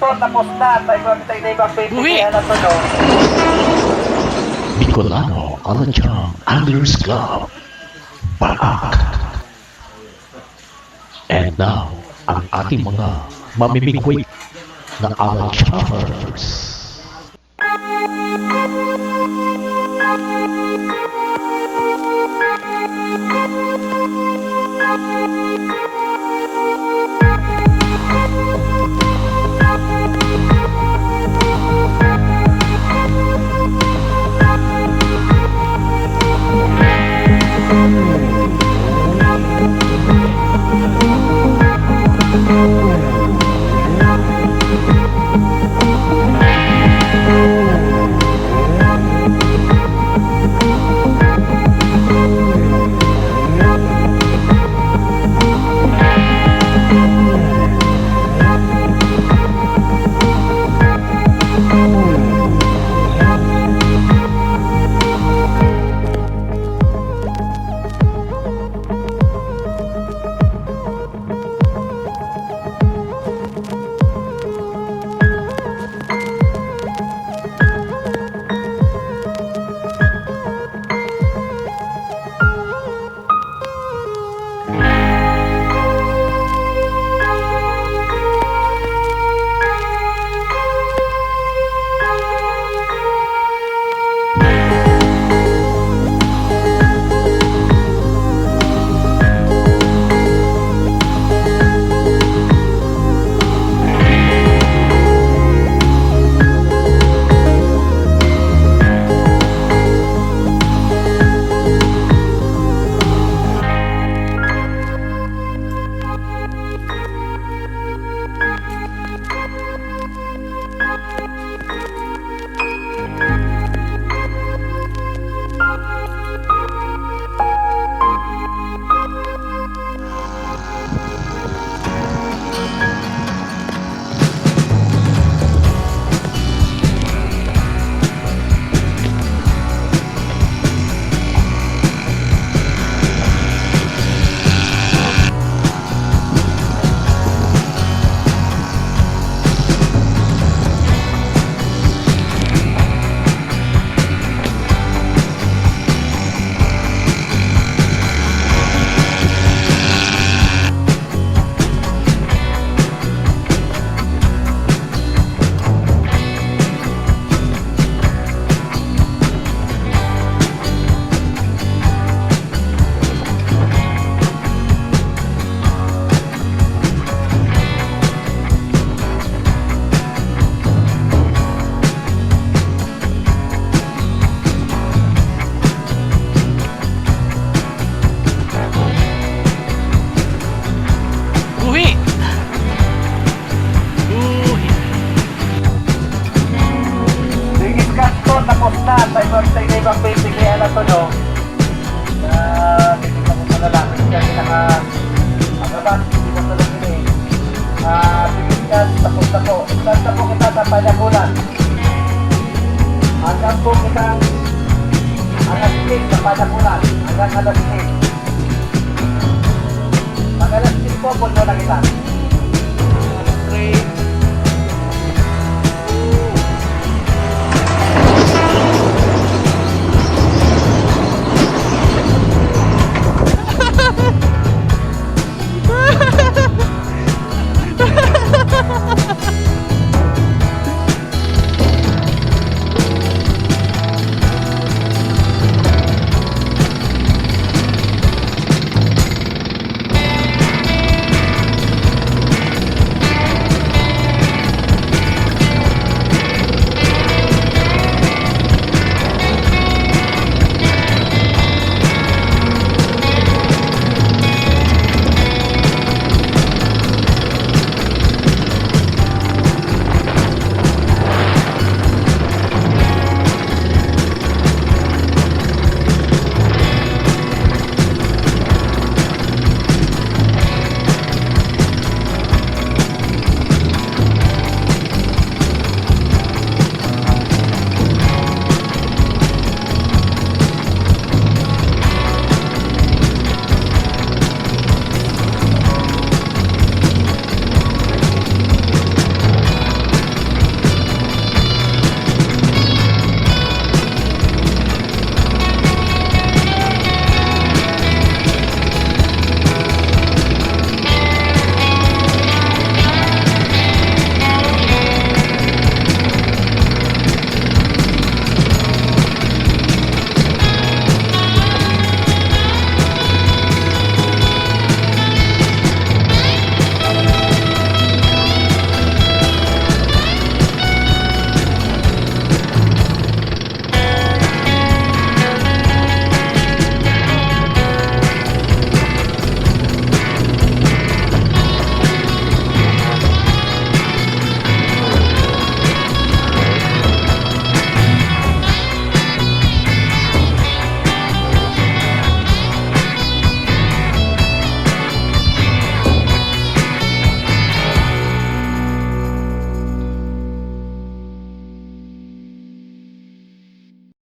gasto, tapos na. Tayo na ibang Uwi! na to, no? Bicolano Alachang Anglers Club. Baak. And now, ang ating mga mamimigwit na Alachangers. Uwi! Uwi! Sige, gasto, tapos na. Tayo na ibang na to, no? Titignan mo na lang. Kasi ang abas, hindi mo sa lang yun eh. Bigyan, tapos na po. Tapos na po kita sa Panyakulan. Hanggang po kitang alas 10 sa Panyakulan. Hanggang alas 10. Pag alas 10 po, puno na kita.